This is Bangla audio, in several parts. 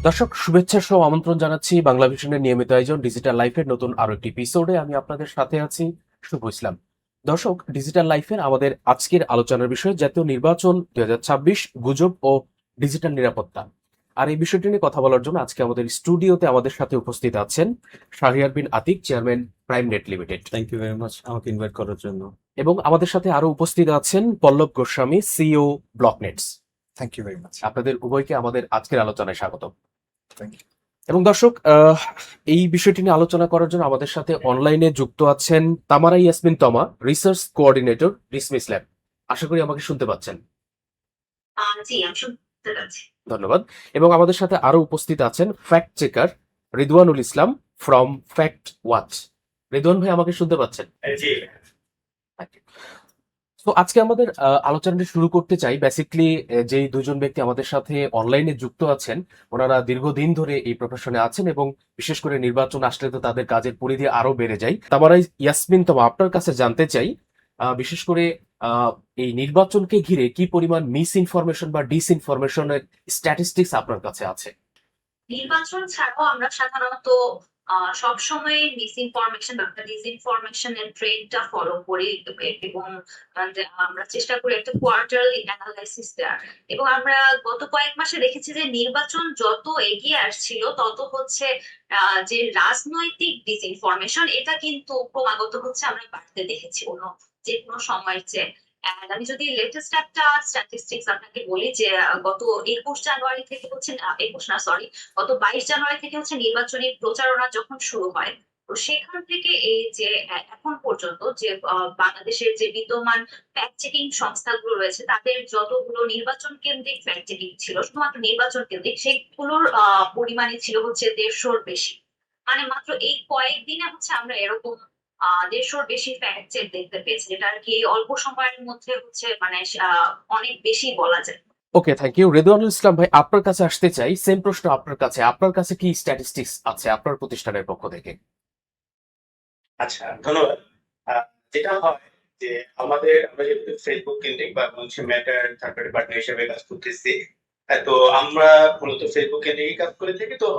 দর্শক শুভেচ্ছা সহ আমন্ত্রণ জানাচ্ছি বাংলা ভিশনের নিয়মিত আয়োজন ডিজিটাল লাইফের নতুন আরো একটি এপিসোডে। আমি আপনাদের সাথে আছি শুভ ইসলাম। দর্শক, ডিজিটাল লাইফের আমাদের আজকের আলোচনার বিষয় জাতীয় নির্বাচন 2026, গুজব ও ডিজিটাল নিরাপত্তা। আর এই বিষয়টি নিয়ে কথা বলার জন্য আজকে আমাদের স্টুডিওতে আমাদের সাথে উপস্থিত আছেন Shahriar Bin Atik, chairman Prime Net Limited. Thank you very much আমাকে ইনভাইট করার জন্য। এবং আমাদের সাথে আরো উপস্থিত আছেন Pallab Goswami, CEO Blocknets. Thank you very much. আপনাদের উভয়কে আমাদের আজকের আলোচনায় স্বাগত। Thank you. এবং দর্শক, এই বিষয়টি নিয়ে আলোচনা করার জন্য আমাদের সাথে অনলাইনে যুক্ত আছেন তামারা ইয়াসমিন তমা, রিসার্চ কোঅর্ডিনেটর, রিসমিস ল্যাব। আশা করি আমাকে শুনতে পাচ্ছেন। জি, আমি শুনতে পাচ্ছি। ধন্যবাদ। এবং আমাদের সাথে আরো উপস্থিত আছেন fact checker Ridwanul Islam from fact watch. Ridwan ভাই, আমাকে শুনতে পাচ্ছেন? জি। তো আজকে আমাদের আলোচনাটি শুরু করতে চাই। বেসিক্যালি যেই দুজন ব্যক্তি আমাদের সাথে অনলাইনে যুক্ত আছেন, ওনারা দীর্ঘদিন ধরে এই প্রফেশনে আছেন এবং বিশেষ করে নির্বাচন আসলে তো তাদের কাজের পরিধি আরো বেড়ে যায়। তামারা ইয়াসমিন তমা, আপনার কাছে জানতে চাই বিশেষ করে এই নির্বাচনকে ঘিরে কি পরিমাণ মিস ইনফরমেশন বা ডিসইনফরমেশনের স্ট্যাটিস্টিক্স আপনার কাছে আছে? নির্বাচন ছাড়াও আমরা সাধারণত সবসময় মিস ইনফরমেশন বা ডিসইনফরমেশন এর ট্রেন্ডটা ফলো করি এবং আমরা চেষ্টা করি একটা কোয়ার্টারলি অ্যানালাইসিস দেওয়ার। এবং আমরা গত কয়েক মাসে দেখেছি যে নির্বাচন যত এগিয়ে আসছিল তত হচ্ছে যে রাজনৈতিক ডিসইনফরমেশন এটা কিন্তু ক্রমাগত হচ্ছে আমরা বাড়তে দেখেছি অন্য যে কোনো সময়ের চেয়ে। And আমি যদি লেটেস্ট একটা স্ট্যাটিস্টিক্স আপনাকে বলি যে গত 21 জানুয়ারি থেকে হচ্ছে 21 না সরি গত 22 জানুয়ারি থেকে হচ্ছে নির্বাচনী প্রচারণা যখন শুরু হয়, তো সেখান থেকে এই যে এখন পর্যন্ত যে বাংলাদেশের যে বিদ্যমান ফ্যাক্ট চেকিং সংস্থাগুলো রয়েছে তাদের যতগুলো নির্বাচন কেন্দ্রিক ফ্যাক্ট চেকিং ছিল, শুধুমাত্র নির্বাচন কেন্দ্রিক, সেগুলোর পরিমাণে ছিল হচ্ছে 150-র বেশি। মানে মাত্র এই কয়েকদিনে হচ্ছে আমরা এরকম 150-র বেশি ফ্যাক্ট চেক দেখতে পেয়েছি, যেটা আর কি এই অল্প সময়ের মধ্যে হচ্ছে মানে অনেক বেশি বলা যায়। ওকে, থ্যাংক ইউ। রেদওয়ানুল ইসলাম ভাই, আপনার কাছে আসতে চাই। সেম প্রশ্ন আপনার কাছে। আপনার কাছে কি স্ট্যাটিস্টিক্স আছে আপনার প্রতিষ্ঠানের পক্ষ থেকে? আচ্ছা, ধন্যবাদ। যেটা হয় যে আমরা যেহেতু ফেসবুক কেন্দ্রিক বা ম্যাটার থার্ড পার্টি পার্টনার হিসেবে কাজ করতেছি, তো আমরা মূলত ফেসবুক কেন্দ্রিক কাজ করে থাকি। তো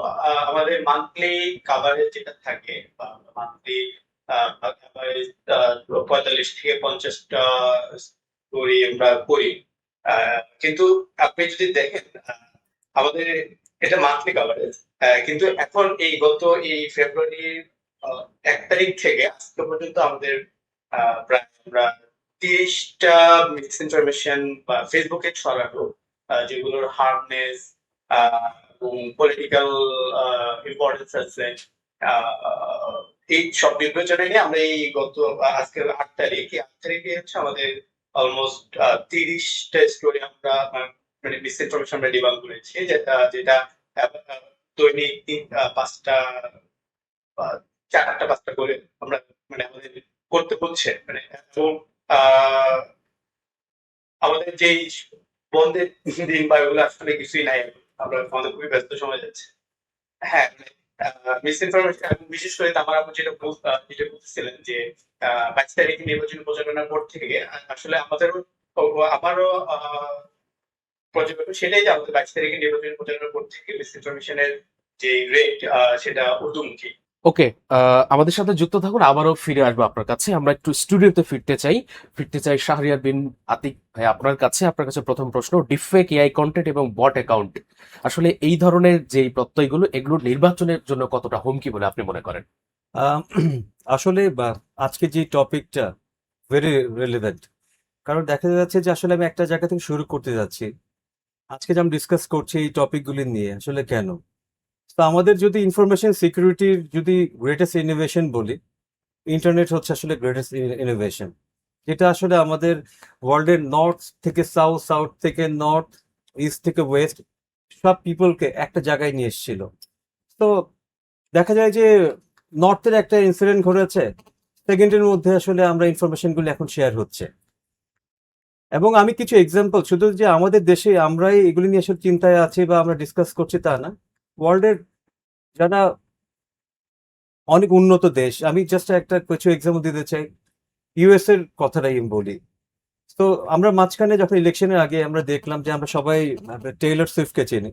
আমাদের মান্থলি কাভারেজ যেটা থাকে বা মান্থলি কাভারেজ 45 থেকে 50টা স্টোরি আমরা করি। কিন্তু আপনি যদি দেখেন আমাদের এটা মান্থলি কাভারেজ, কিন্তু এখন এই ফেব্রুয়ারির 1 তারিখ থেকে আজকে পর্যন্ত আমাদের প্রায় আমরা 30টা মিস ইনফরমেশন বা ফেসবুকে ছড়ানো যেগুলোর হার্মনেস এবং পলিটিক্যাল ইম্পর্টেন্স আছে, এই সব বিবেচনায় নিয়ে আমরা এই গত আজকে 8 তারিখে হচ্ছে আমাদের অলমোস্ট 30টা স্টোরি আমরা মানে মিস ইনফরমেশন আমরা ডিবাঙ্ক করেছি, যেটা দৈনিক 5টা বা 4-5টা করে আমরা মানে আমাদের করতে হচ্ছে। মানে এবং আমাদের যেই বন্ধের দিন বা ওগুলো আসলে কিছুই নাই, আমরা আমাদের খুবই ব্যস্ত সময় যাচ্ছে। হ্যাঁ, মিস ইনফরমেশন বিশেষ করে আমার আপু যেটা বলতেছিলেন যে 22 তারিখে নির্বাচনী প্রচারণার পর থেকে আসলে আমারও পর্যবেক্ষণ সেটাই যে আমাদের 22 তারিখে নির্বাচনী প্রচারণার পর থেকে মিস ইনফরমেশনের যে রেট সেটা ঊর্ধ্বমুখী। ওকে, আমাদের সাথে যুক্ত থাকুন। আবারও ফিরে আসবো আপনার কাছে। আমরা একটু স্টুডিওতে ফিরতে চাই শাহরিয়ার বিন আতিক ভাই, আপনার কাছে প্রথম প্রশ্ন, ডিফেক এআই কন্টেন্ট এবং বট অ্যাকাউন্ট আসলে এই ধরনের যে প্রত্যয়গুলো, এগুলো নির্বাচনের জন্য কতটা হুমকি বলে আপনি মনে করেন? আসলে আজকে যে টপিকটা ভেরি রেলেভেন্ট, কারণ দেখা যাচ্ছে যে আসলে আমি একটা জায়গা থেকে শুরু করতে যাচ্ছি। আজকে যে আমি ডিসকাস করছি এই টপিকগুলি নিয়ে আসলে কেন, তো আমাদের যদি ইনফরমেশন সিকিউরিটির যদি গ্রেটেস্ট ইনোভেশন বলি, ইন্টারনেট হচ্ছে আসলে গ্রেটেস্ট ইনোভেশন, যেটা আসলে আমাদের ওয়ার্ল্ডের নর্থ থেকে সাউথ, সাউথ থেকে নর্থ, ইস্ট থেকে ওয়েস্ট সব পিপলকে একটা জায়গায় নিয়ে এসেছিল। তো দেখা যায় যে নর্থের একটা ইনসিডেন্ট ঘটেছে, সেকেন্ডের মধ্যে আসলে আমরা ইনফরমেশনগুলো এখন শেয়ার হচ্ছে। এবং আমি কিছু এক্সাম্পল, শুধু যে আমাদের দেশে আমরাই এগুলি নিয়ে আসলে চিন্তায় আছি বা আমরা ডিসকাস করছি তা না, ওয়ার্ল্ডের যারা অনেক উন্নত দেশ, আমি জাস্ট একটা কিছু এক্সাম্পল দিতে চাই, ইউএস এর কথাটাই আমি বলি। তো আমরা মাঝখানে যখন ইলেকশনের আগে আমরা দেখলাম যে আমরা সবাই টেইলর সুইফটকে চিনি,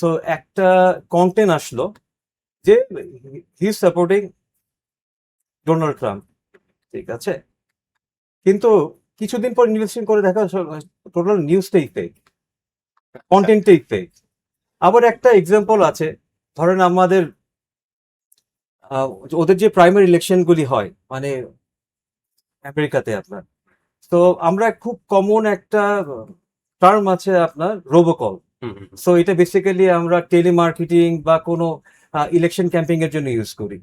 সো একটা কন্টেন্ট আসলো যে he is supporting Donald Trump, ঠিক আছে, কিন্তু কিছুদিন পর ইনভেস্টিগেশন করে দেখা টোটাল নিউজটাই ফেক, কন্টেন্টটাই ফেক। আবার একটা এক্সাম্পল আছে, ধরেন আমাদের ওদের যে প্রাইমারি ইলেকশনগুলি হয় মানে আমেরিকাতে আপনার, তো আমরা খুব কমন একটা টার্ম আছে আপনার রোবোকল। হুম, হুম, হুম। সো এটা বেসিক্যালি আমরা টেলিমার্কেটিং বা কোনো ইলেকশন ক্যাম্পেইন এর জন্য ইউজ করি।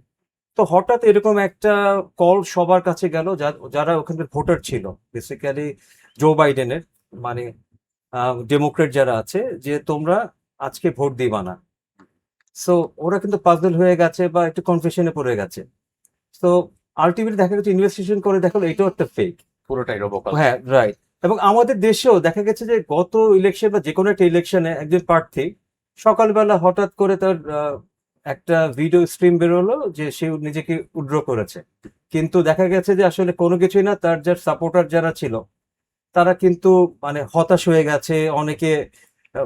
তো হঠাৎ এরকম একটা কল সবার কাছে গেল যারা ওখানকার ভোটার ছিল, বেসিক্যালি জো বাইডেনের, মানে ডেমোক্রেট যারা আছে, যে তোমরা আজকে ভোট দিবা না। সো ওরা কিন্তু পাজল হয়ে গেছে বা একটু কনফিউশনে পড়ে গেছে। তো আলটিমেটলি দেখা গেছে ইনভেস্টিগেশন করে দেখালো এটাও একটা ফেক। পুরোটাই রোবকল। হ্যাঁ, রাইট। এবং আমাদের দেশেও দেখা গেছে যে গত ইলেকশন বা যে কোনো একটা ইলেকশনে একজন প্রার্থী সকালবেলা হঠাৎ করে তার একটা ভিডিও স্ট্রিম বেরোলো যে সে নিজেকে উইথড্র করেছে, কিন্তু দেখা গেছে যে আসলে কোনো কিছুই না, তার যার সাপোর্টার যারা ছিল তারা কিন্তু মানে হতাশ হয়ে গেছে, অনেকে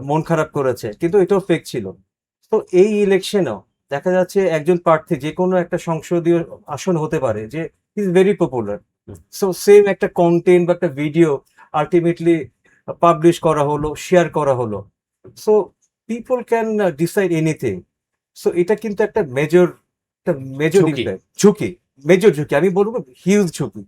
মন খারাপ করেছে, কিন্তু এটাও ফেক ছিল। তো এই ইলেকশনেও দেখা যাচ্ছে একজন প্রার্থী যে কোনো একটা সংসদীয় আসন হতে পারে যে is very popular, so same একটা কন্টেন্ট বা একটা ভিডিও আলটিমেটলি পাবলিশ করা হলো, শেয়ার করা হলো, so people can decide anything. So এটা কিন্তু একটা মেজর ঝুঁকি। ঝুঁকি, মেজর ঝুঁকি, আমি বলবো হিউজ ঝুঁকি।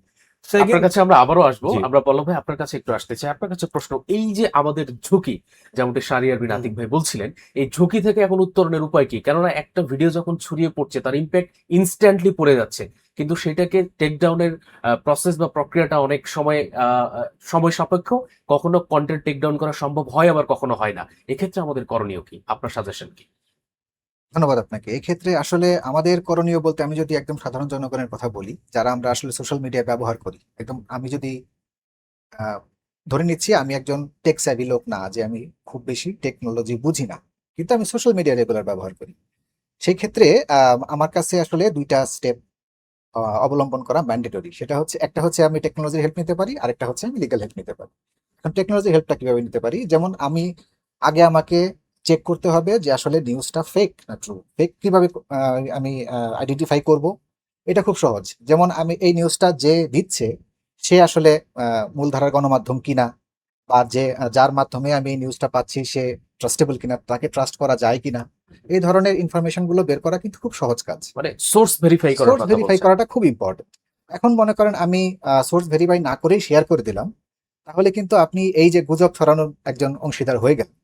So again, আপনার কাছে আমরা আবারও আসবো, জি। আমরা পল্লব ভাই আপনার কাছে একটু আসতে চাই। আপনার কাছে প্রশ্ন, এই যে আমাদের ঝুঁকি, যেমনটি শাহরিয়ার বিন আতিক ভাই বলছিলেন, এই ঝুঁকি থেকে এখন উত্তরণের উপায় কি? কেননা একটা ভিডিও যখন ছড়িয়ে পড়ছে তার ইম্প্যাক্ট ইনস্ট্যান্টলি পড়ে যাচ্ছে, কিন্তু সেটাকে টেক ডাউনের প্রসেস বা প্রক্রিয়াটা অনেক সময় সময় সাপেক্ষ, কখনো কন্টেন্ট টেক ডাউন করা সম্ভব হয়, আবার কখনো হয় না। এক্ষেত্রে আমাদের করণীয় কি? আপনার সাজেশন কি? ধন্যবাদ আপনাকে। এক্ষেত্রে আসলে আমাদের করণীয় বলতে আমি যদি একদম সাধারণ জনগণের কথা বলি, যারা আমরা আসলে সোশ্যাল মিডিয়া ব্যবহার করি, একদম আমি যদি আহ, ধরে নিচ্ছি আমি একজন টেক স্যাভি লোক না, যে আমি খুব বেশি টেকনোলজি বুঝি না, কিন্তু আমি সোশ্যাল মিডিয়া রেগুলার ব্যবহার করি, সেই ক্ষেত্রে আমার কাছে আসলে দুইটা স্টেপ অবলম্বন করা ম্যান্ডেটরি। সেটা হচ্ছে, একটা হচ্ছে আমি টেকনোলজির হেল্প নিতে পারি, আরেকটা হচ্ছে আমি লিগ্যাল হেল্প নিতে পারি। এখন টেকনোলজির হেল্পটা কিভাবে নিতে পারি? যেমন আমি আগে আমাকে চেক করতে হবে যে আসলে নিউজটা ফেক না ট্রু। ফেক কিভাবে আমি আইডেন্টিফাই করব? এটা খুব সহজ। যেমন আমি এই নিউজটা যে দিচ্ছে সে আসলে মূলধারার গণমাধ্যম কিনা, বা যে যার মাধ্যমে আমি এই নিউজটা পাচ্ছি সে ট্রাস্টেবল কিনা, তাকে ট্রাস্ট করা যায় কিনা, এই ধরনের ইনফরমেশন গুলো বের করা কিন্তু খুব সহজ কাজ। মানে সোর্স ভেরিফাই করার সোর্স কথা ভেরিফাই বলছেন। করাটা খুব ইম্পর্টেন্ট। এখন মনে করেন আমি সোর্স ভেরিফাই না করেই শেয়ার করে দিলাম, তাহলে কিন্তু আপনি এই যে গুজব ছড়ানোর একজন অংশীদার হয়ে গেলেন।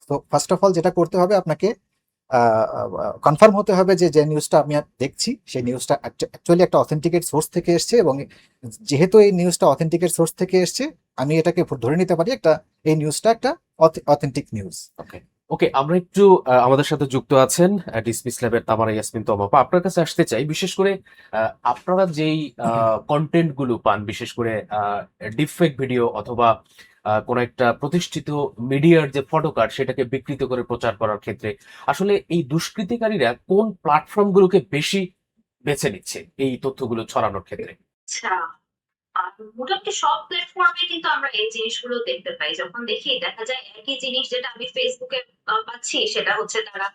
তো ফার্স্ট অফ অল যেটা করতে হবে, আপনাকে কনফার্ম হতে হবে যে যে নিউজটা আমি দেখছি সেই নিউজটা অ্যাকচুয়ালি একটা অথেন্টিকেট সোর্স থেকে এসছে, এবং যেহেতু এই নিউজটা অথেন্টিকেট সোর্স থেকে এসছে, আমি এটাকে ধরে নিতে পারি এই নিউজটা একটা অথেন্টিক নিউজ। ওকে, ওকে, আমরা একটু আমাদের সাথে যুক্ত আছেন ডিসমিস ল্যাবের তামারা ইয়াসমিন তমাপা। আপনার কাছে আসতে চাই, বিশেষ করে আপনারা যেই কন্টেন্ট গুলো পান, বিশেষ করে ডিপফেক ভিডিও অথবা কোন একটা প্রতিষ্ঠিত মিডিয়ার যে ফটোকার্ড সেটাকে বিকৃত করে প্রচার করার ক্ষেত্রে আসলে এই দুষ্কৃতিকারীরা কোন প্ল্যাটফর্ম গুলোকে বেশি বেছে নিচ্ছে এই তথ্যগুলো ছড়ানোর ক্ষেত্রে? আচ্ছা, মোটামুটি সব প্ল্যাটফর্মে কিন্তু আমরা এই জিনিসগুলো দেখতে পাই। যখন দেখা যায় একই জিনিস যেটা আমি ফেসবুকে পাচ্ছি, সেটা হচ্ছে তারা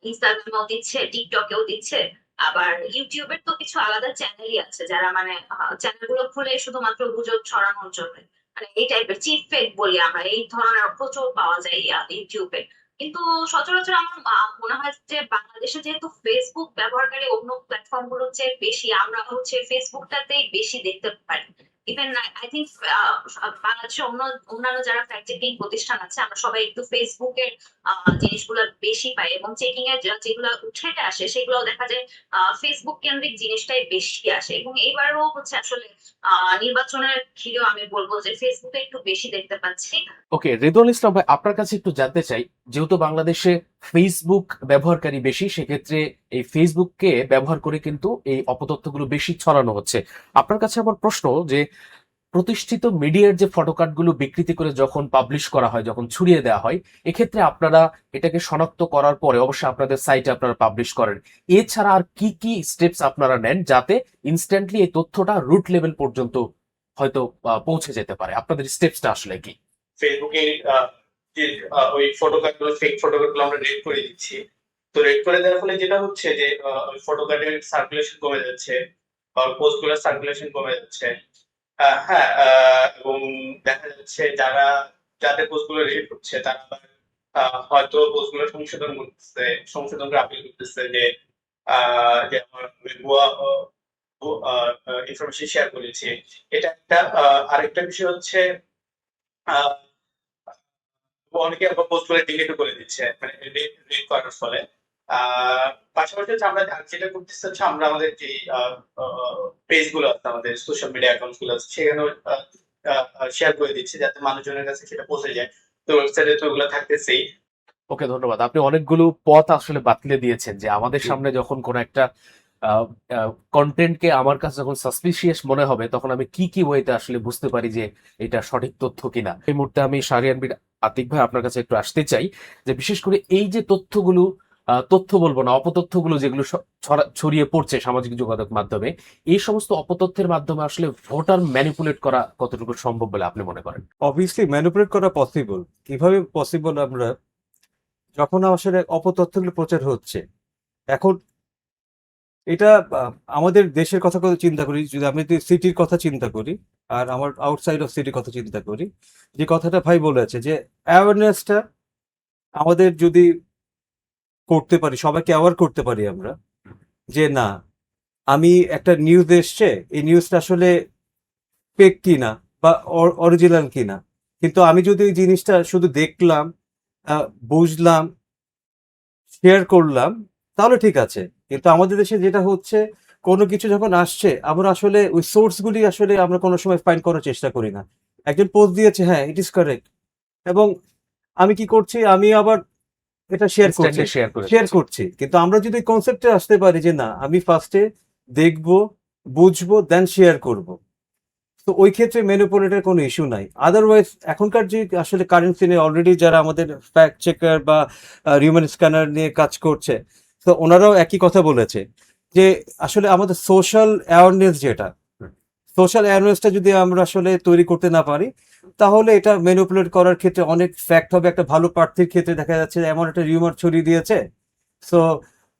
ইনস্টাগ্রামেও দিচ্ছে, টিকটকেও দিচ্ছে। আবার ইউটিউবের তো কিছু আলাদা চ্যানেলই আছে যারা মানে চ্যানেলগুলো খুলে শুধুমাত্র গুজব ছড়ানোর জন্য, মানে এই টাইপের চিপ ফেক বলি আমরা, এই ধরনের প্রচুর পাওয়া যায় ইউটিউবে। কিন্তু সচরাচর আমার মনে হয় যে বাংলাদেশে যেহেতু ফেসবুক ব্যবহারকারী অন্য প্ল্যাটফর্ম গুলোর চেয়ে বেশি, আমরা হচ্ছে ফেসবুকটাতেই বেশি দেখতে পারি। ইভেন আই থিঙ্ক বাংলাদেশে অন্যান্য যারা ফ্যাক্ট চেকিং প্রতিষ্ঠান আছে, আমরা সবাই একটু ফেসবুকের জিনিসগুলো বেশি পাই, এবং চেকিং এর যেগুলো উঠে আসে সেগুলো দেখা যায় ফেসবুক কেন্দ্রিক জিনিসটাই বেশি আসে। এবং এইবারও হচ্ছে আসলে নির্বাচনের ঘিরেও আমি বলবো যে ফেসবুকে একটু বেশি দেখতে পাচ্ছি। ওকে, রেদওয়ানুল ইসলাম ভাই, আপনার কাছে একটু জানতে চাই, যেহেতু বাংলাদেশে ফেসবুক ব্যবহারকারী বেশি, সেক্ষেত্রে এই ফেসবুককে ব্যবহার করে কিন্তু এই অপতথ্যগুলো বেশি ছড়ানো হচ্ছে। আপনার কাছে আমার প্রশ্ন যে প্রতিষ্ঠিত মিডিয়ার যে ফটোকার্ডগুলো বিকৃতি করে যখন পাবলিশ করা হয়, যখন ছড়িয়ে দেওয়া হয়, এক্ষেত্রে আপনারা এটাকে শনাক্ত করার পরে অবশ্যই আপনাদের সাইটে আপনারা পাবলিশ করেন, এছাড়া আর কি কি স্টেপস আপনারা নেন যাতে ইনস্ট্যান্টলি এই তথ্যটা রুট লেভেল পর্যন্ত হয়তো পৌঁছে যেতে পারে? আপনাদের স্টেপসটা আসলে কি? ফেসবুকে যে ওই ফটোকার্ডগুলো, ফেক ফটোকার্ডগুলো আমরা রেড করে দিচ্ছি। তো রেড করে দেওয়ার ফলে যেটা হচ্ছে যে ওই ফটোকার্ডের সার্কুলেশন কমে যাচ্ছে বা পোস্টগুলোর সার্কুলেশন কমে যাচ্ছে। হ্যাঁ, এবং দেখা যাচ্ছে যাদের পোস্টগুলো রেড হচ্ছে তারা আবার হয়তো পোস্টগুলো সংশোধন করে আপলোড করতেছে যে যে আমার ভুয়া ইনফরমেশন শেয়ার করেছি। এটা একটা। আরেকটা বিষয় হচ্ছে আহ অনেকে আবার পোস্ট করে ডিলিটও করে দিচ্ছে, মানে রেড করার ফলে। পাশাপাশি হচ্ছে আমরা যেটা করতেছি হচ্ছে আমরা আমাদের যে পেজ গুলো আছে, আমাদের সোশ্যাল মিডিয়া অ্যাকাউন্ট গুলো আছে, সেখানেও শেয়ার করে দিচ্ছি যাতে মানুষজনের কাছে সেটা পৌঁছে যায়। তো ওয়েবসাইটে তো ওগুলো থাকতেছেই। ওকে, ধন্যবাদ। আপনি অনেকগুলো পথ আসলে বাতলে দিয়েছেন যে আমাদের জি। সামনে যখন কোনো একটা কন্টেন্টকে আমার কাছে যখন সাসপিশিয়াস মনে হবে, তখন আমি কি কি ওয়েতে আসলে বুঝতে পারি যে এটা সঠিক তথ্য কিনা। এই মুহূর্তে আমি শাহরিয়ার বিন আতিক ভাই আপনার কাছে একটু আসতে চাই যে বিশেষ করে এই যে তথ্যগুলো, তথ্য বলবো না, অপতথ্যগুলো যেগুলো ছড়িয়ে পড়ছে সামাজিক যোগাযোগ মাধ্যমে, এই সমস্ত অপতথ্যের মাধ্যমে আসলে ভোটার ম্যানিপুলেট করা কতটুকু সম্ভব বলে আপনি মনে করেন? অবভিয়াসলি ম্যানিপুলেট করা পসিবল। কিভাবে পসিবল? আমরা যখন আসলে অপতথ্যগুলো প্রচার হচ্ছে, এখন এটা আমাদের দেশের কথা চিন্তা করি, যদি আমি সিটির কথা চিন্তা করি আর আমার আউটসাইড অফ সিটির কথা চিন্তা করি, যে কথাটা ভাই বলেছে যে অ্যাওয়ারনেসটা আমাদের যদি করতে পারি, সবাইকে অ্যাওয়ার করতে পারি আমরা, যে না, আমি একটা নিউজ এসছে, এই নিউজটা আসলে ফেক কিনা বা অরিজিনাল কিনা, কিন্তু আমি যদি ওই জিনিসটা শুধু দেখলাম, বুঝলাম, শেয়ার করলাম, তাহলে ঠিক আছে। কিন্তু আমাদের দেশে যেটা হচ্ছে, কোনো কিছু যখন আসছে আমরা আসলে ওই সোর্সগুলি আসলে আমরা কোনো সময় ফাইন্ড করার চেষ্টা করি না। একজন পোস্ট দিয়েছে, হ্যাঁ ইট ইজ কারেক্ট, এবং আমি কি করছি, আমি আবার এটা শেয়ার করছি ইনস্ট্যান্টলি শেয়ার করে শেয়ার দিচ্ছি। করছি কিন্তু আমরা যদি কনসেপ্টে আসতে পারি যে না, আমি ফার্স্টে দেখবো, বুঝবো, দেন শেয়ার করব, তো ওই ক্ষেত্রে ম্যানিপুলেটের কোনো ইস্যু নাই। আদারওয়াইজ এখনকার যে আসলে কারেন্ট সিনে অলরেডি যারা আমাদের ফ্যাক্ট চেকার বা হিউম্যান স্ক্যানার নিয়ে কাজ করছে, তো ওনারাও একই কথা বলেছে যে আসলে আমাদের সোশ্যাল অ্যাওয়ারনেস, যেটা সোশ্যাল অ্যাওয়ারনেসটা যদি আমরা আসলে তৈরি করতে না পারি, তাহলে এটা ম্যানিপুলেট করার ক্ষেত্রে অনেক ফ্যাক্ট হবে। একটা ভালো প্রার্থীর ক্ষেত্রে দেখা যাচ্ছে যে এমন একটা রিউমার ছড়িয়ে দিয়েছে, সো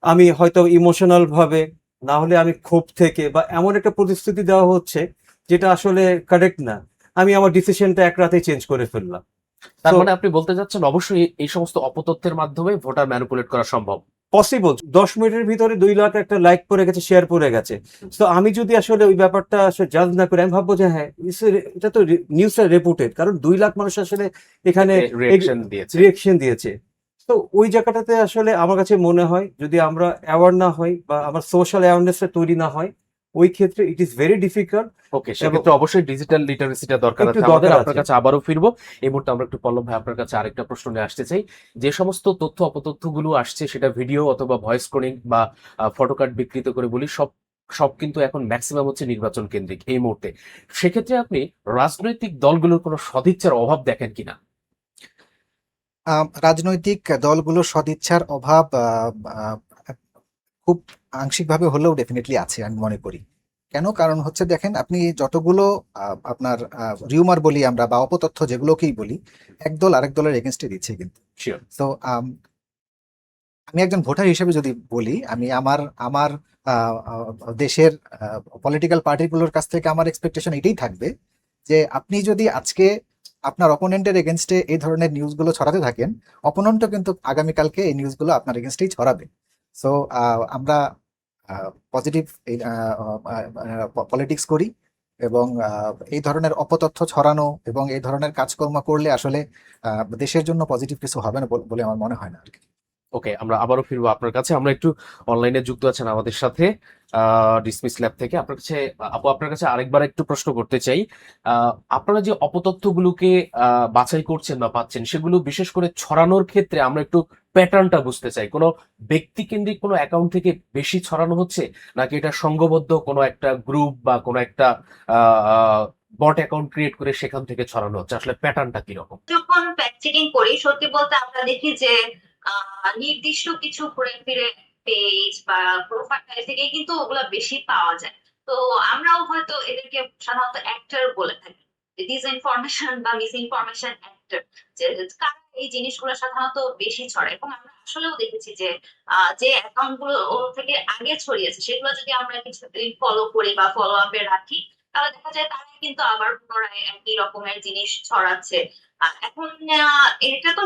আমি হয়তো ইমোশনাল ভাবে, না হলে আমি ক্ষোভ থেকে, বা এমন একটা প্রতিশ্রুতি দেওয়া হচ্ছে যেটা আসলে কারেক্ট না, আমি আমার ডিসিশনটা এক রাতেই চেঞ্জ করে ফেললাম। তার So, মানে আপনি বলতে চাচ্ছেন অবশ্যই এই সমস্ত অপতথ্যের মাধ্যমে ভোটার ম্যানিপুলেট করা সম্ভব। পসিবল 10 মিনিটের ভিতরে 2 লাখ একটা লাইক পড়ে গেছে, শেয়ার পড়ে গেছে। তো আমি যদি আসলে ওই ব্যাপারটা আসলে জাজ না করে, আমি ভাববো যে হ্যাঁ, এটা তো নিউজটা রেপুটেড, কারণ 2 লাখ মানুষ আসলে এখানে রিয়েকশন দিয়েছে। রিয়েকশন দিয়েছে। তো ওই জায়গাটাতে আসলে আমার কাছে মনে হয়, যদি আমরা অ্যাওয়ার না হই বা আমার সোশ্যাল অ্যাওয়ারনেসটা তৈরি না হয়, ওই ক্ষেত্রে ইট ইজ ভেরি ডিফিকাল্ট। ওকে, সেক্ষেত্রে অবশ্যই ডিজিটাল লিটারেসিটা দরকার একটু আছে আমাদের। দরকার আপনার আছে। কাছে আবারও ফিরবো। এই মুহূর্তে আমরা একটু পল্লব ভাই আপনার কাছে আরেকটা প্রশ্ন নিয়ে আসতে চাই। যে সমস্ত তথ্য অপতথ্যগুলো আসছে, সেটা ভিডিও অথবা ভয়েস ক্লোনিং বা ফটোকার্ড বিকৃত করে বলি, সব সব কিন্তু এখন ম্যাক্সিমাম হচ্ছে নির্বাচন কেন্দ্রিক এই মুহূর্তে। সেক্ষেত্রে আপনি রাজনৈতিক দলগুলোর কোনো সদিচ্ছার অভাব দেখেন কিনা? রাজনৈতিক দলগুলোর সদিচ্ছার অভাব আহ, খুব আংশিকভাবে হলেও ডেফিনেটলি আছে আমি মনে করি। কেন? কারণ হচ্ছে দেখেন, আপনি যতগুলো আপনার রিউমার বলি আমরা বা অপতথ্য যেগুলোকেই বলি, এক দল আরেক দলের এগেনস্টে দিচ্ছে কিন্তু। শিওর। তো আমি একজন ভোটার হিসেবে যদি বলি, আমি আমার আমার দেশের পলিটিক্যাল পার্টিগুলোর কাছ থেকে আমার এক্সপেকটেশন এটাই থাকবে যে আপনি যদি আজকে আপনার অপোনেন্টের এগেনস্টে এই ধরনের নিউজগুলো ছড়াতে থাকেন, অপোনেন্টও কিন্তু আগামীকালকে এই নিউজগুলো আপনার এগেনস্টেই ছড়াবে। সো আমরা পজিটিভ পলিটিক্স করি, এবং এই ধরনের অপতথ্য ছড়ানো এবং এই ধরনের কাজকর্ম করলে আসলে দেশের জন্য পজিটিভ কিছু হবে না বলে আমার মনে হয় না আর কি। ওকে, আমরা আবারও ফিরবো আপনার কাছে। আমরা একটু অনলাইনে যুক্ত আছেন আমাদের সাথে ডিসমিস ল্যাব থেকে। আপনার কাছে আপু, আপনার কাছে আরেকবার একটু প্রশ্ন করতে চাই। আপনারা যে অপতথ্যগুলোকে বাছাই করছেন বা পাচ্ছেন, সেগুলো বিশেষ করে ছড়ানোর ক্ষেত্রে আমরা একটু প্যাটার্নটা বুঝতে চাই। কোনো ব্যক্তি কেন্দ্রিক কোনো অ্যাকাউন্ট থেকে বেশি ছড়ানো হচ্ছে, নাকি এটা সংঘবদ্ধ কোনো একটা গ্রুপ বা কোনো একটা বট অ্যাকাউন্ট ক্রিয়েট করে সেখান থেকে ছড়ানো হচ্ছে? আসলে প্যাটার্নটা কিরকম? যখন ফ্যাক্ট চেকিং করি, সত্যি বলতে আমরা দেখি যে নির্দিষ্ট কিছু ঘুরে ফিরে পেজ বা প্রোফাইল থেকে কিন্তু ওগুলা বেশি পাওয়া যায়। তো আমরাও হয়তো এদেরকে সাধারণত অ্যাক্টর বলে থাকি, ডিসইনফরমেশন বা মিস ইনফরমেশন অ্যাক্টর, যে কারা এই জিনিসগুলো সাধারণত বেশি ছড়ায়। এবং আমরা আসলেও দেখেছি যে যে অ্যাকাউন্ট গুলো ওর থেকে আগে ছড়িয়েছে সেগুলো যদি আমরা কিছুদিন ফলো করি বা ফলো আপে রাখি, তাহলে দেখা যায় তারাই কিন্তু আবার পুনরায় একই রকমের জিনিস ছড়াচ্ছে। এখন এটা তো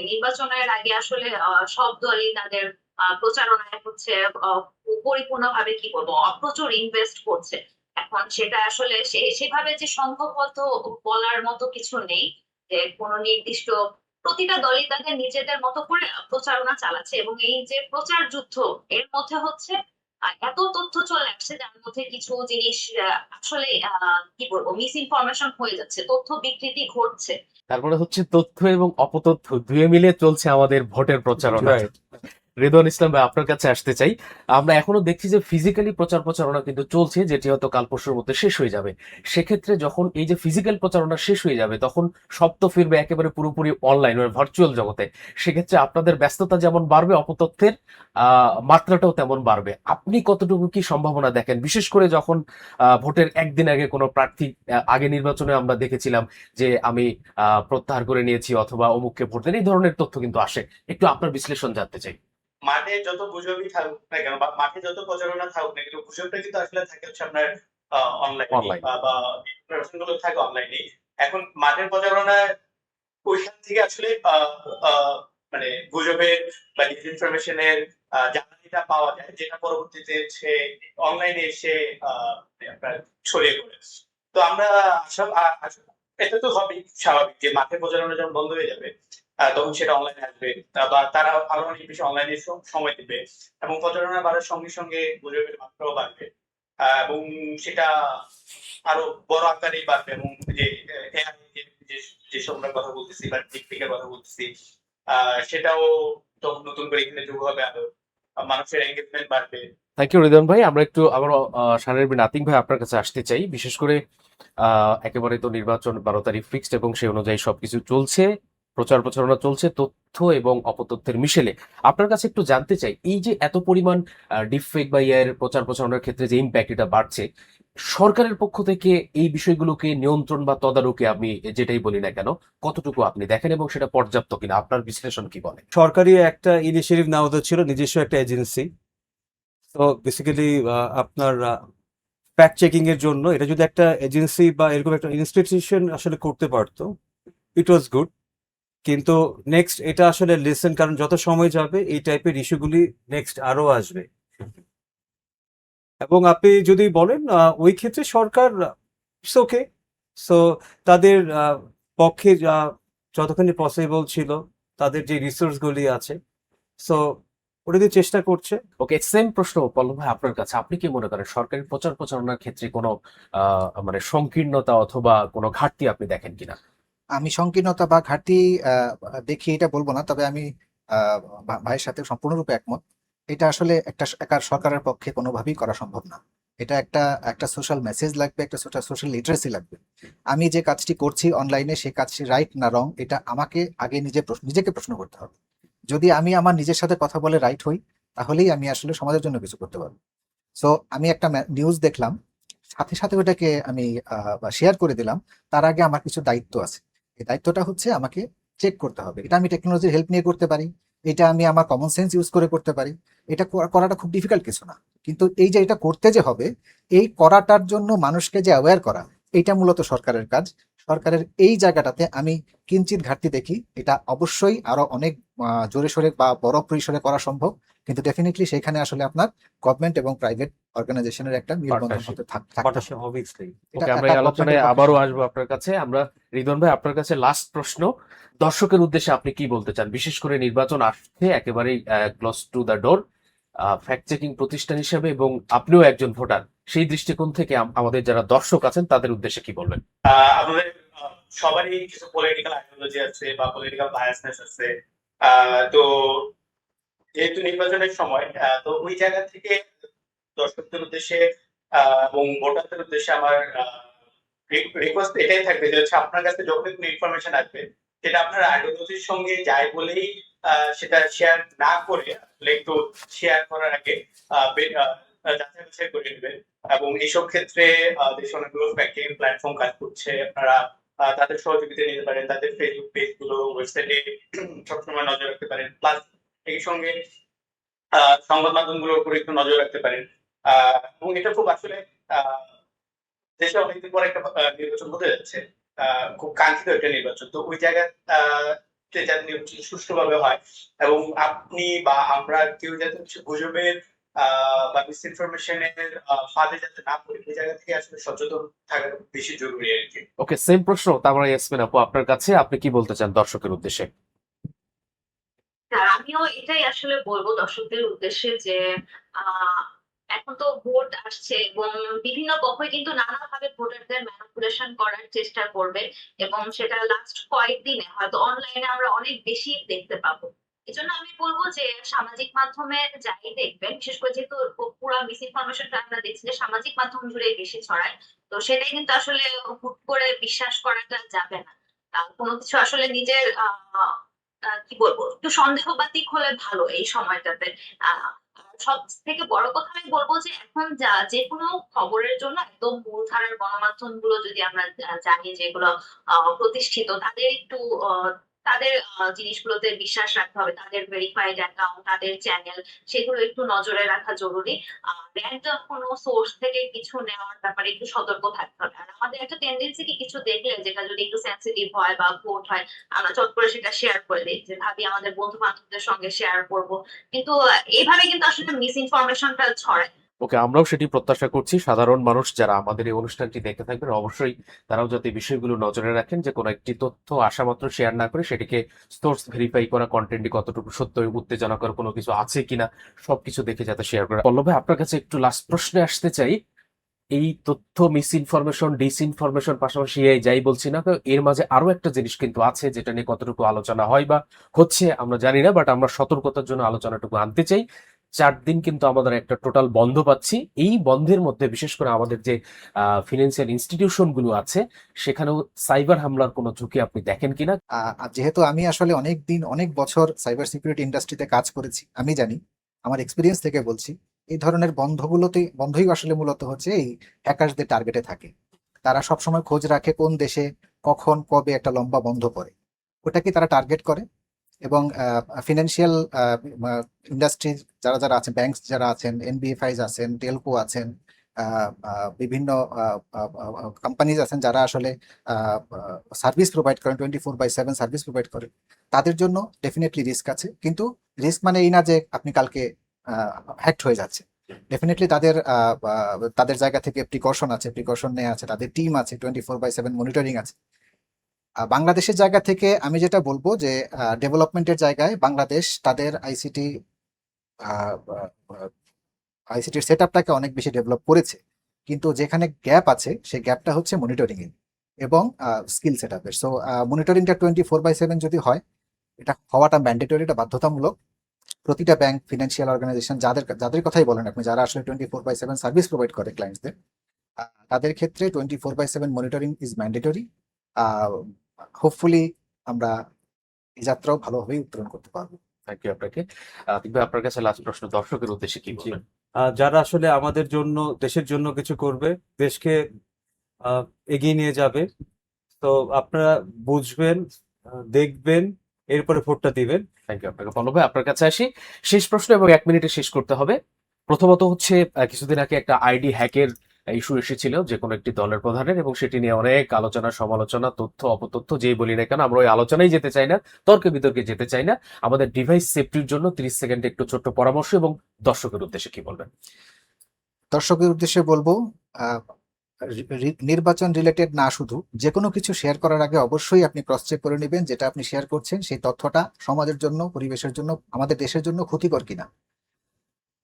নির্বাচনের আগে আসলে সব দলই তাদের প্রচারণায় হচ্ছে পরিপূর্ণভাবে কি বলবো প্রচুর ইনভেস্ট করছে। এখন সেটা আসলে সেভাবে যে সম্ভবত বলার মতো কিছু নেই যে কোনো নির্দিষ্ট, প্রতিটা দলই তাদের নিজেদের মতো করে প্রচারণা চালাচ্ছে। এবং এই যে প্রচার যুদ্ধ, এর মধ্যে হচ্ছে এত তথ্য চলে আসছে যার মধ্যে কিছু জিনিস আসলে কি বলবো মিস ইনফরমেশন হয়ে যাচ্ছে, তথ্য বিকৃতি ঘটছে। তারপরে হচ্ছে তথ্য এবং অপতথ্য দুয়ে মিলে চলছে আমাদের ভোটের প্রচারণা। রাইট। রেদওয়ান ইসলাম ভাই, আপনার কাছে আসতে চাই। আমরা এখনো দেখছি যে ফিজিক্যালি প্রচারণা কিন্তু চলছে, যেটি হয়তো কাল পরশুর মধ্যে শেষ হয়ে যাবে। সেক্ষেত্রে যখন এই যে ফিজিক্যাল প্রচারণা শেষ হয়ে যাবে, তখন সব তো ফিরবে একেবারে পুরোপুরি অনলাইন মানে ভার্চুয়াল জগতে। সেক্ষেত্রে আপনাদের ব্যস্ততা যেমন বাড়বে, অপতথ্যের মাত্রাটাও তেমন বাড়বে। আপনি কতটুকু কি সম্ভাবনা দেখেন, বিশেষ করে যখন ভোটের একদিন আগে কোনো প্রার্থী, আগে নির্বাচনে আমরা দেখেছিলাম যে আমি প্রত্যাহার করে নিয়েছি অথবা অমুককে ভোট দেন, এই ধরনের তথ্য কিন্তু আসে। একটু আপনার বিশ্লেষণ জানতে চাই। মাঠে যত গুজবই থাকুক না কেন বা মাঠে যত প্রচারণা থাকুক না কেন, গুজবটা কিন্তু আসলে থাকে হচ্ছে আপনার অনলাইনে অনলাইন। বা প্রচারণা গুলো থাকে অনলাইনে। এখন মাঠের প্রচারণা ওইখান থেকে আসলে মানে গুজবের বা ডিসইনফরমেশনের জ্বালানিটা পাওয়া যায়, যেটা পরবর্তীতে সে অনলাইনে এসে আপনার ছড়িয়ে পড়ে। তো আমরা এটা তো হবেই স্বাভাবিক যে মাঠে প্রচারণা যখন বন্ধ হয়ে যাবে তখন সেটা অনলাইনে আসবে, বা তারা আরো অনেক বেশি অনলাইনে সময় দিবে এবং প্রচারণা বাড়ার সঙ্গে সঙ্গে গুজবের মাত্রাও বাড়বে। এবং সেটা আরো বড় আকারেই বাড়বে। এবং যে AI যেসব আমরা কথা বলতেছি বা টেকনিকের কথা বলতেছি, সেটাও তখন নতুন করে এখানে যোগ হবে, আরো মানুষের এঙ্গেজমেন্ট বাড়বে। থ্যাংক ইউ রিদওয়ান ভাই। আমরা একটু আবার শানের বিন আতিক ভাই আপনার কাছে আসতে চাই। বিশেষ করে একেবারে তো নির্বাচন 12 তারিখ ফিক্সড এবং সেই অনুযায়ী সবকিছু চলছে, প্রচারণা চলছে তথ্য এবং অপতথ্যের মিশেলে। আপনার কাছে একটু জানতে চাই, এই যে এত পরিমাণ ডিপফেক বা এআই এর প্রচারণার ক্ষেত্রে যে ইম্প্যাক্ট এটা বাড়ছে, সরকারের পক্ষ থেকে এই বিষয়গুলোকে নিয়ন্ত্রণ বা তদারকি, আমি যেটাই বলি না কেন, কতটুকু আপনি দেখেন এবং সেটা পর্যাপ্ত কিনা, আপনার বিশ্লেষণ কি বলে? সরকারি একটা ইনিশিয়েটিভ নেওয়া হতে ছিল, নিজস্ব একটা এজেন্সি। তো বেসিক্যালি আপনার ফ্যাক্ট চেকিং এর জন্য এটা যদি একটা এজেন্সি বা এরকম একটা ইনস্টিটিউশন আসলে করতে পারতো, ইট ওয়াজ গুড। কিন্তু নেক্সট এটা আসলে লেসেন, কারণ যত সময় যাবে এই টাইপের ইস্যুগুলি নেক্সট আরো আসবে। এবং আপনি যদি বলেন ওই ক্ষেত্রে সরকার ইটস ওকে। সো তাদের পক্ষে যতখানি পসিবল ছিল, তাদের যে রিসোর্সগুলি আছে, সো ওটা দিয়ে চেষ্টা করছে। ওকে, সেম প্রশ্ন পল্লব ভাই আপনার কাছে। আপনি কি মনে করেন সরকারি প্রচারণার ক্ষেত্রে কোনো মানে সংকীর্ণতা অথবা কোনো ঘাটতি আপনি দেখেন কিনা? আমি সংকীর্ণতা বা ঘাটতি আহ, দেখি এটা বলবো না, তবে আমি ভাইয়ের সাথে সম্পূর্ণরূপে একমত। এটা আসলে একটা একা সরকারের পক্ষে কোনোভাবেই করা সম্ভব না। এটা একটা একটা সোশ্যাল মেসেজ লাগবে, একটা সোশ্যাল লিটারেসি লাগবে। আমি যে কাজটি করছি অনলাইনে, সেই কাজটি রাইট না রং, এটা আমাকে আগে নিজেকে প্রশ্ন করতে হবে। যদি আমি আমার নিজের সাথে কথা বলে রাইট হই, তাহলেই আমি আসলে সমাজের জন্য কিছু করতে পারবো। সো আমি একটা নিউজ দেখলাম, সাথে সাথে ওটাকে আমি শেয়ার করে দিলাম। তার আগে আমার কিছু দায়িত্ব আছে। এই দায়িত্বটা হচ্ছে আমাকে চেক করতে হবে। এটা আমি টেকনোলজির হেল্প নিয়ে করতে পারি, এটা আমি আমার কমন সেন্স ইউজ করে করতে পারি। এটা করাটা খুব ডিফিকাল্ট কিছু না। কিন্তু এই যে এটা করতে যে হবে, এই করাটার জন্য মানুষকে যে অ্যাওয়্যার করা, এটা মূলত সরকারের কাজ। সরকারের এই জায়গাটাতে আমি কিঞ্চিত ঘাটতি দেখি। এটা অবশ্যই আরো অনেক জোরে সোরে বা বড় পরিসরে করা সম্ভব, কিন্তু ডেফিনেটলি সেখানে আসলে আপনার গভর্নমেন্ট এবং প্রাইভেট অর্গানাইজেশনের একটা মেলবন্ধন Partnership. হতে থাকতে হবে। অবভিয়াসলি। এটা ওকে, আমরা এই একা আলোচনায় গভর্নমেন্টের পক্ষে আবারও সম্ভব আসবো না। আপনার কাছে। আমরা রিদওয়ান ভাই আপনার কাছে লাস্ট প্রশ্ন, দর্শকের উদ্দেশ্যে আপনি কি বলতে চান? বিশেষ করে নির্বাচন আসছে একেবারেই close to the door, fact checking প্রতিষ্ঠান হিসেবে এবং আপনিও একজন ভোটার, সেই দৃষ্টিকোণ থেকে আমাদের যারা দর্শক আছেন তাদের উদ্দেশ্যে কি বলবেন? আমাদের সবারই কিছু পলিটিক্যাল আইডিওলজি আছে বা পলিটিক্যাল বায়াসনেস আছে। তো যেহেতু নির্বাচনের সময়, তো ওই জায়গা থেকে দর্শকদের উদ্দেশ্যে এবং ভোটারদের উদ্দেশ্যে আমার রিকোয়েস্ট এটাই থাকবে যে হচ্ছে আপনার কাছে যখন কোনো ইনফরমেশন আসবে সেটা আপনার আইডিওলজির সঙ্গে যায় বলেই সেটা শেয়ার না করে আসলে একটু শেয়ার করার আগে যাচাই বাছাই করে নেবেন। এবং এইসব ক্ষেত্রে দেশে অনেকগুলো ফ্যাক্ট চেকিং প্ল্যাটফর্ম কাজ করছে। আপনারা তাদের সহযোগিতা নিতে পারেন, তাদের ফেসবুক পেজ গুলো, ওয়েবসাইটে সবসময় নজর রাখতে পারেন। প্লাস একই সঙ্গে সংবাদ মাধ্যমগুলোর উপর একটু নজর রাখতে পারেন। এবং এটা খুব আসলে দেশে অনেকদিন পর একটা নির্বাচন হতে যাচ্ছে, খুব কাঙ্ক্ষিত একটা নির্বাচন। তো ওই জায়গায় যাতে নির্বাচন সুষ্ঠুভাবে হয় এবং আপনি বা আমরা কেউ যাতে গুজবের বা মিসইনফরমেশনের ফাঁদে যাতে না পড়ি, ওই জায়গা থেকে আসলে সচেতন থাকা বেশি জরুরি আর কি। ওকে, সেম প্রশ্ন তারপরে ইয়াসমিন আপু আপনার কাছে, আপনি কি বলতে চান দর্শকের উদ্দেশ্যে? হ্যাঁ, আমিও এটাই আসলে বলবো দর্শকদের উদ্দেশ্যে যে আহ এখন তো ভোট আসছে এবং বিভিন্ন পক্ষই কিন্তু নানাভাবে ভোটারদের ম্যানিপুলেশন করার চেষ্টা করবে, এবং সেটা লাস্ট কয়েকদিনে হয়তো অনলাইনে আমরা অনেক বেশি দেখতে পাবো। এজন্য আমি বলবো যে সামাজিক মাধ্যমে যাই দেখবেন, বিশেষ করে যেহেতু পুরো মিস ইনফরমেশনটা আমরা দেখছি যে সামাজিক মাধ্যম জুড়ে বেশি ছড়ায়, তো সেটাই কিন্তু আসলে হুট করে বিশ্বাস করাটা যাবে না। কোনো কিছু আসলে নিজের কি বলবো, একটু সন্দেহবাতিক হলে ভালো এই সময়টাতে। আহ সব থেকে বড় কথা আমি বলবো যে এখন যা যে কোনো খবরের জন্য একদম মূলধারার গণমাধ্যম গুলো যদি আমরা জানি যেগুলো প্রতিষ্ঠিত, তাদের একটু তাদের জিনিসগুলোতে বিশ্বাস রাখতে হবে, তাদের ভেরিফাইড অ্যাকাউন্ট, তাদের চ্যানেল, সেগুলো একটু নজরে রাখা জরুরি। র্যান্ডম কোনো সোর্স থেকে কিছু নেওয়ার ব্যাপারে একটু সতর্ক থাকতে হবে। আর আমাদের একটা টেন্ডেন্সি কি, কিছু দেখলে যেটা যদি একটু সেন্সিটিভ হয় বা ভোট হয়, আমরা চট করে সেটা শেয়ার করে দিই, যে ভাবি আমাদের বন্ধু বান্ধবদের সঙ্গে শেয়ার করব। কিন্তু এইভাবে কিন্তু আসলে মিস ইনফরমেশনটা ছড়ায়। ওকে, আমরাও সেটি প্রত্যাশা করছি সাধারণ মানুষ যারা আমাদের এই অনুষ্ঠানটি দেখে থাকবেন অবশ্যই তারাও যাতে বিষয়গুলো নজরে রাখেন, যে কোনো একটি তথ্য আসা মাত্র শেয়ার না করে সেটিকে সোর্স ভেরিফাই করা, কন্টেন্টটি কতটুকু সত্য, উত্তেজনাকর কোনো কিছু আছে কিনা সবকিছু দেখে যাতে শেয়ার করা। পল্লব ভাই, আপনার কাছে একটু লাস্ট প্রশ্নে আসতে চাই। এই তথ্য মিস ইনফরমেশন, ডিসইনফরমেশন, পাশাপাশি এই যাই বলছি না কেন, এর মাঝে আরো একটা জিনিস কিন্তু আছে যেটা নিয়ে কতটুকু আলোচনা হয় বা হচ্ছে আমরা জানি না, বাট আমরা সতর্কতার জন্য আলোচনাটুকু আনতে চাই। 4 দিন কিন্তু আমাদের একটা টোটাল বন্ধ পাচ্ছি। এই বন্ধের মধ্যে বিশেষ করে আমাদের যে ফিনান্সিয়াল ইনস্টিটিউশন গুলো আছে সেখানেও সাইবার হামলার কোনো ঝুঁকি আপনি দেখেন কিনা? আর যেহেতু আমি আসলে অনেক দিন অনেক বছর সাইবার সিকিউরিটি ইন্ডাস্ট্রিতে কাজ করেছি, আমি জানি, আমার এক্সপিরিয়েন্স থেকে বলছি, এই ধরনের বন্ধই আসলে মূলত হচ্ছে এই হ্যাকারসদের টার্গেটে থাকে। তারা সবসময় খোঁজ রাখে কোন দেশে কখন কবে একটা লম্বা বন্ধ পড়ে, ওটাকে তারা টার্গেট করে। এবং ফিনান্সিয়াল ইন্ডাস্ট্রি যারা যারা আছেন, ব্যাংকস যারা আছেন, এনবিএফআইস আছেন, টেলকো আছেন, বিভিন্ন কোম্পানিজ আছেন যারা আসলে সার্ভিস প্রোভাইড করেন, 24/7 সার্ভিস প্রোভাইড করেন, তাদের জন্য ডেফিনেটলি রিস্ক আছে। কিন্তু রিস্ক মানে এই না যে আপনি কালকে হ্যাক্ট হয়ে যাচ্ছে। ডেফিনেটলি তাদের জায়গা থেকে প্রিকশন নেওয়া আছে, তাদের টিম আছে, 24/7 মনিটরিং আছে। বাংলাদেশের জায়গা থেকে আমি যেটা বলবো যে ডেভেলপমেন্টের জায়গায় বাংলাদেশ তাদের আইসিটির সেট আপটাকে অনেক বেশি ডেভেলপ করেছে, কিন্তু যেখানে গ্যাপ আছে সেই গ্যাপটা হচ্ছে মনিটরিং এর এবং স্কিল সেট আপের। সো মনিটরিংটা 24/7 যদি হয়, এটা হওয়াটা ম্যান্ডেটরি, এটা বাধ্যতামূলক। প্রতিটা ব্যাংক, ফিনান্সিয়াল অর্গানাইজেশন, যাদের কথাই বলেন আপনি, যারা আসলে 24/7 সার্ভিস প্রোভাইড করে ক্লায়েন্টসদের, তাদের ক্ষেত্রে 24/7 মনিটরিং ইজ ম্যান্ডেটরি। হোপফুলি আমরা এই যাত্রাও ভালোভাবেই উত্তরণ করতে পারবো। থ্যাংক ইউ আপনাকে। আতিক ভাই, আপনার কাছে লাস্ট প্রশ্ন, দর্শকের উদ্দেশ্যে কি জি। বলবেন? যারা আসলে আমাদের জন্য, দেশের জন্য কিছু করবে, দেশকে এগিয়ে নিয়ে যাবে, তো আপনারা বুঝবেন, দেখবেন, এরপরে ভোটটা দিবেন। থ্যাংক ইউ আপনাকে। পল্লব ভাই, আপনার কাছে আসি, শেষ প্রশ্ন এবং 1 মিনিটে শেষ করতে হবে। প্রথমত হচ্ছে কিছুদিন আগে একটা আইডি হ্যাকের ইস্যু এসেছিল যে কোনো একটি দলের প্রধানের, এবং সেটি নিয়ে অনেক আলোচনা, সমালোচনা, তথ্য অপতথ্য যেই বলি না কেন, আমরা ওই আলোচনায় যেতে চাই না, তর্কে বিতর্কে যেতে চাই না। আমাদের ডিভাইস সেফটির জন্য 30 সেকেন্ডে একটু ছোট্ট পরামর্শ এবং দর্শকের উদ্দেশ্যে কি বলবেন? দর্শকের উদ্দেশ্যে বলবো, নির্বাচন রিলেটেড না, শুধু যে কোনো কিছু শেয়ার করার আগে অবশ্যই আপনি ক্রস চেক করে নেবেন যেটা আপনি শেয়ার করছেন সেই তথ্যটা সমাজের জন্য, পরিবেশের জন্য, আমাদের দেশের জন্য ক্ষতিকর কিনা।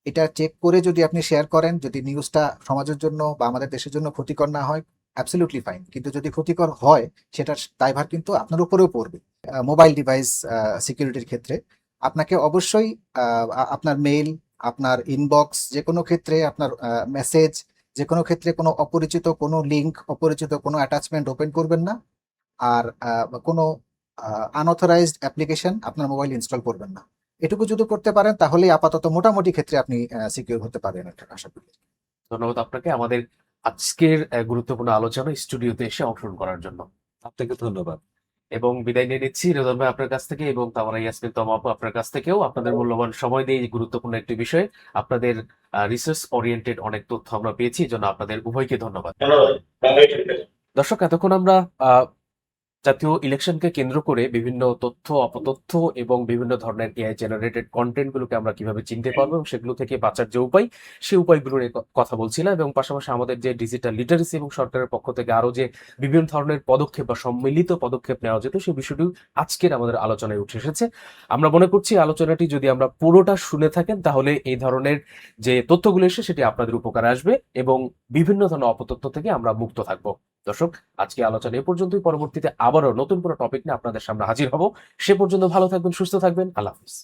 এটা চেক করে যদি আপনি শেয়ার করেন, যদি নিউজটা সমাজের জন্য বা আমাদের দেশের জন্য ক্ষতিকর না হয়, অ্যাবসলিউটলি ফাইন। কিন্তু যদি ক্ষতিকর হয়, সেটার দায়ভার কিন্তু আপনার উপরেও পড়বে। মোবাইল ডিভাইস সিকিউরিটির ক্ষেত্রে আপনাকে অবশ্যই আপনার মেইল, আপনার ইনবক্স, যে কোনো ক্ষেত্রে আপনার মেসেজ, যে কোনো ক্ষেত্রে কোনো অপরিচিত কোনো লিঙ্ক, অপরিচিত কোনো অ্যাটাচমেন্ট ওপেন করবেন না। আর কোনো আনঅথরাইজড অ্যাপ্লিকেশন আপনার মোবাইল ইনস্টল করবেন না। এটুকু যদি করতে পারেন তাহলে আপাতত মোটামুটি ক্ষেত্রে আপনি সিকিউর হতে পারবেন এটা আশা করি। ধন্যবাদ আপনাকে আমাদের আজকের গুরুত্বপূর্ণ আলোচনা স্টুডিওতে এসে অংশগ্রহণ করার জন্য। আপনাকে ধন্যবাদ। এবং বিদায় নিয়ে নিচ্ছি রেদন ভাই আপনার কাছ থেকে এবং তামারা ইয়াসমিন তমা আপু আপনার কাছ থেকেও আপনাদের মূল্যবান সময় দিয়ে এই গুরুত্বপূর্ণ একটি বিষয়ে আপনাদের রিসার্চ ওরিয়েন্টেড অনেক তথ্য আমরা পেয়েছি, এই জন্য আপনাদের উভয়কে ধন্যবাদ। ধন্যবাদ। ভালোই থাকবেন। দর্শক, এতক্ষণ আমরা জাতীয় ইলেকশনকে কেন্দ্র করে বিভিন্ন তথ্য, অপতথ্য এবং বিভিন্ন ধরনের এআই জেনারেটেড কন্টেন্ট গুলোকে আমরা কিভাবে চিনতে পারবো এবং সেগুলো থেকে বাঁচার যে উপায়, সেই উপায়গুলো নিয়ে কথা বলছিলাম এবং পাশাপাশি আমাদের যে ডিজিটাল লিটারেসি এবং সরকারের পক্ষ থেকে আরো যে বিভিন্ন ধরনের পদক্ষেপ বা সম্মিলিত পদক্ষেপ নেওয়া যেত সেই বিষয়টি আজকের আমাদের আলোচনায় উঠে এসেছে। আমরা মনে করছি আলোচনাটি যদি আমরা পুরোটা শুনে থাকেন তাহলে এই ধরনের যে তথ্যগুলো এসে সেটি আপনাদের উপকারে আসবে এবং বিভিন্ন ধরনের অপতথ্য থেকে আমরা মুক্ত থাকবো। দর্শক, আজকে আলোচনা এ পর্যন্তই। পরবর্তীতে আবারও নতুন কোনো টপিক নিয়ে আপনাদের সামনে হাজির হব। সে পর্যন্ত ভালো থাকবেন, সুস্থ থাকবেন। আল্লাহ হাফিজ।